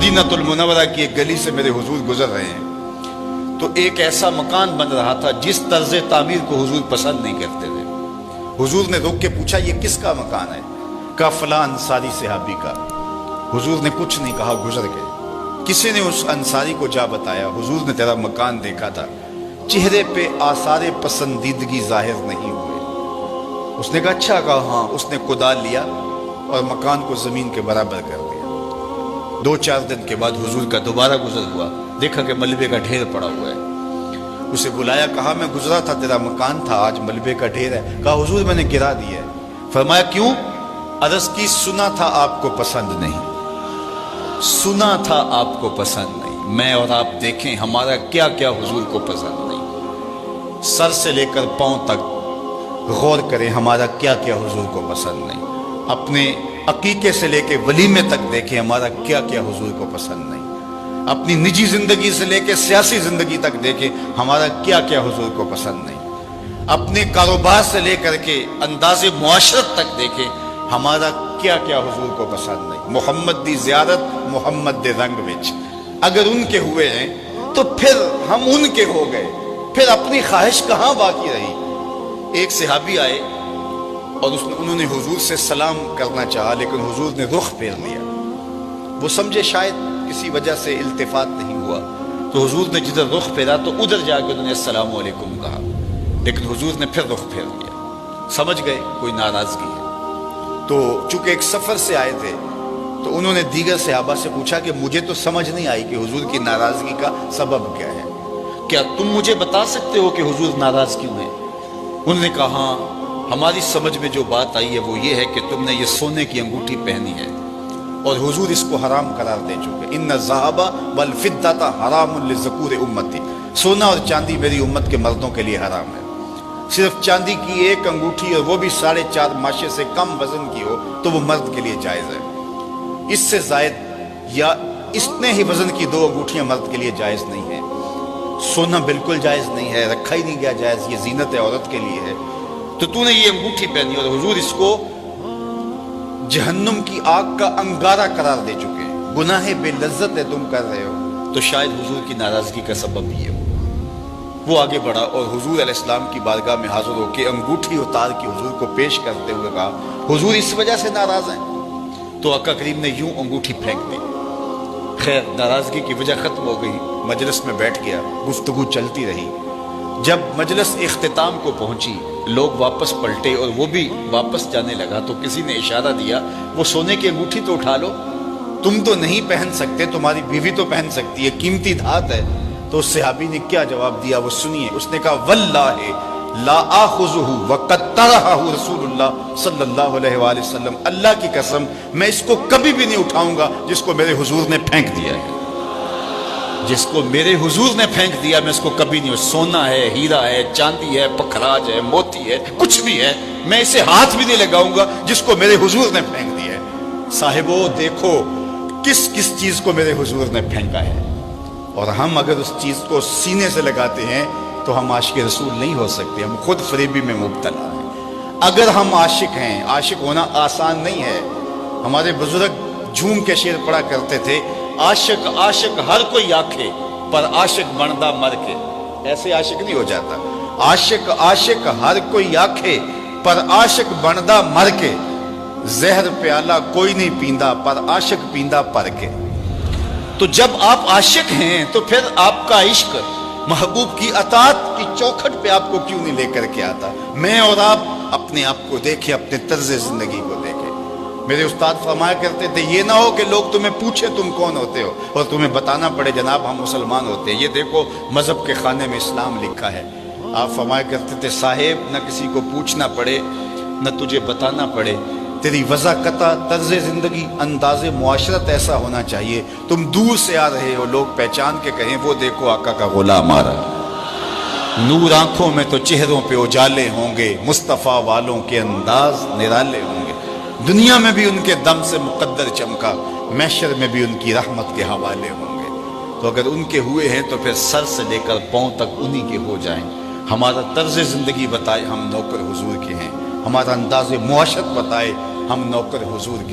मदीनतुल मुनव्वरा की एक गली से मेरे हुजूर गुजर रहे हैं, तो एक ऐसा मकान बन रहा था जिस तर्ज तामीर को हुजूर पसंद नहीं करते थे। हुजूर ने रोक के पूछा, ये किसका मकान है? कहा फलां अंसारी सहाबी का। हुजूर ने कुछ नहीं कहा, गुजर गए। किसी ने उस अंसारी को जा बताया, हुजूर ने तेरा मकान देखा था, चेहरे पे आसारे पसंदीदगी जाहिर नहीं हुए। उसने कहा अच्छा। कहा हाँ। उसने कुदाल लिया और मकान को जमीन के बराबर कर दिया। 2-4 दिन के बाद हुजूर का दोबारा गुजर हुआ, देखा कि मलबे का ढेर पड़ा हुआ है। उसे बुलाया, कहा मैं गुजरा था, तेरा मकान था, आज मलबे का ढेर है। कहा हुजूर मैंने गिरा दिया है। फरमाया क्यों? अर्ज की, सुना था आपको पसंद नहीं, सुना था आपको पसंद नहीं। मैं और आप देखें हमारा क्या क्या हुजूर को पसंद नहीं। सर से लेकर पांव तक गौर करें, हमारा क्या क्या हुजूर को पसंद नहीं। अपने अकीके से लेकर वलीमे तक देखें, हमारा क्या क्या हुजूर को पसंद नहीं। अपनी निजी जिंदगी से लेकर सियासी जिंदगी तक देखें, हमारा क्या क्या हुजूर को पसंद नहीं। अपने कारोबार से लेकर के अंदाज़े मुआशरत तक देखें, हमारा क्या क्या हुजूर को पसंद नहीं। मोहम्मद दी ज़ियारत मोहम्मद दे रंग विच, अगर उनके हुए हैं तो फिर हम उनके हो गए, फिर अपनी ख्वाहिश कहाँ बाकी रही। एक सहाबी आए और उन्होंने हुजूर से सलाम करना चाहा, लेकिन हुजूर ने रुख फेर लिया। वो समझे शायद किसी वजह से इल्तिफात नहीं हुआ, तो हुजूर ने जिधर रुख फेरा तो उधर जाकर उन्होंने अस्सलाम वालेकुम कहा, लेकिन हुजूर ने फिर रुख फेर लिया। समझ गए कोई नाराजगी है। तो चूंकि एक सफर से आए थे, तो उन्होंने दीगर सहाबा से पूछा कि मुझे तो समझ नहीं आई कि हुजूर की नाराजगी का सबब क्या है, क्या तुम मुझे बता सकते हो कि हुजूर नाराज क्यों है? उन्होंने कहा हमारी समझ में जो बात आई है वो ये है कि तुमने ये सोने की अंगूठी पहनी है और हुजूर इसको हराम करार दे चुके। इन्ना ज़हाबा वल फिद्दता हरामुन लिज़ुकूर उम्मती, सोना और चांदी मेरी उम्मत के मर्दों के लिए हराम है। सिर्फ चांदी की एक अंगूठी और वो भी 4.5 माशे से कम वजन की हो तो वो मर्द के लिए जायज़ है। इससे जायद या इतने ही वजन की 2 अंगूठियां मर्द के लिए जायज़ नहीं है। सोना बिल्कुल जायज़ नहीं है, रखा ही नहीं गया जायज़, ये जीनत औरत के लिए है। तो तूने ये अंगूठी पहनी और हुजूर इसको जहन्नुम की आग का अंगारा करार दे चुके हैं, गुनाह बेलज्जत है तुम कर रहे हो, तो शायद हुजूर की नाराजगी का सबब ये हो। वो आगे बढ़ा और हुजूर अलैहिस्सलाम की बारगाह में हाजिर होकर अंगूठी उतार के हुजूर को पेश करते हुए कहा, हुजूर इस वजह से नाराज हैं? तो आका करीम ने यूं अंगूठी फेंक दी। खैर नाराजगी की वजह खत्म हो गई, मजलिस में बैठ गया, गुफ्तगू चलती रही। जब मजलिस इख्तिताम को पहुंची, लोग वापस पलटे और वो भी वापस जाने लगा, तो किसी ने इशारा दिया, वो सोने की अंगूठी तो उठा लो, तुम तो नहीं पहन सकते, तुम्हारी बीवी तो पहन सकती है, कीमती धात है। तो उस सहाबी ने क्या जवाब दिया वो सुनिए। उसने कहा वल्लाहि ला आखुजुहु वक़द तरहहु रसूलुल्लाह सल्लल्लाहु अलैहि वसल्लम, अल्लाह की कसम मैं इसको कभी भी नहीं उठाऊंगा जिसको मेरे हुजूर ने फेंक दिया है। जिसको मेरे हुजूर ने फेंक दिया मैं इसको कभी नहीं, सोना है, हीरा है, चांदी है, पखराज है, मोती है, कुछ भी है, मैं इसे हाथ भी नहीं लगाऊंगा जिसको मेरे हुजूर ने फेंक दिया है। साहिबो देखो किस किस चीज को मेरे हुजूर ने फेंका है, और हम अगर उस चीज को सीने से लगाते हैं तो हम आशिक रसूल नहीं हो सकते, हम खुद फरेबी में मुब्तला हैं। अगर हम आशिक हैं, आशिक होना आसान नहीं है। हमारे बुजुर्ग झूम के शेर पढ़ा करते थे, आशिक आशिक हर कोई आखे पर आशिक बनदा मर के। ऐसे आशिक नहीं हो जाता। आशिक आशिक हर कोई आखे पर आशिक बनदा मर के, जहर प्याला कोई नहीं पींदा पर आशिक पींदा पर के। तो जब आप आशिक हैं तो फिर आपका इश्क महबूब की अतात की चौखट पे आपको क्यों नहीं लेकर के आता? मैं और आप अपने आप को देखें, अपने तर्ज जिंदगी को देखें। मेरे उस्ताद फरमाया करते थे, ये ना हो कि लोग तुम्हें पूछे तुम कौन होते हो और तुम्हें बताना पड़े जनाब हम मुसलमान होते हैं। ये देखो मजहब के खाने में इस्लाम लिखा है। आप फरमाया करते थे, साहेब न किसी को पूछना पड़े न तुझे बताना पड़े, तेरी वज़ाकता तर्ज जिंदगी अंदाज़े मुआशरत ऐसा होना चाहिए, तुम दूर से आ रहे हो लोग पहचान के कहें वो देखो आका का गुलाम आ रहा। नूर आंखों में तो चेहरों पे उजाले होंगे, मुस्तफ़ा वालों के अंदाज निराले होंगे। दुनिया में भी उनके दम से मुकद्दर चमका, महशर में भी उनकी रहमत के हवाले होंगे। तो अगर उनके हुए हैं तो फिर सर से लेकर पांव तक उन्हीं के हो जाएं। हमारा तर्ज जिंदगी बताए हम नौकर हुजूर के हैं, हमारा अंदाज़े मुआशरत बताए हम नौकर हुजूर के।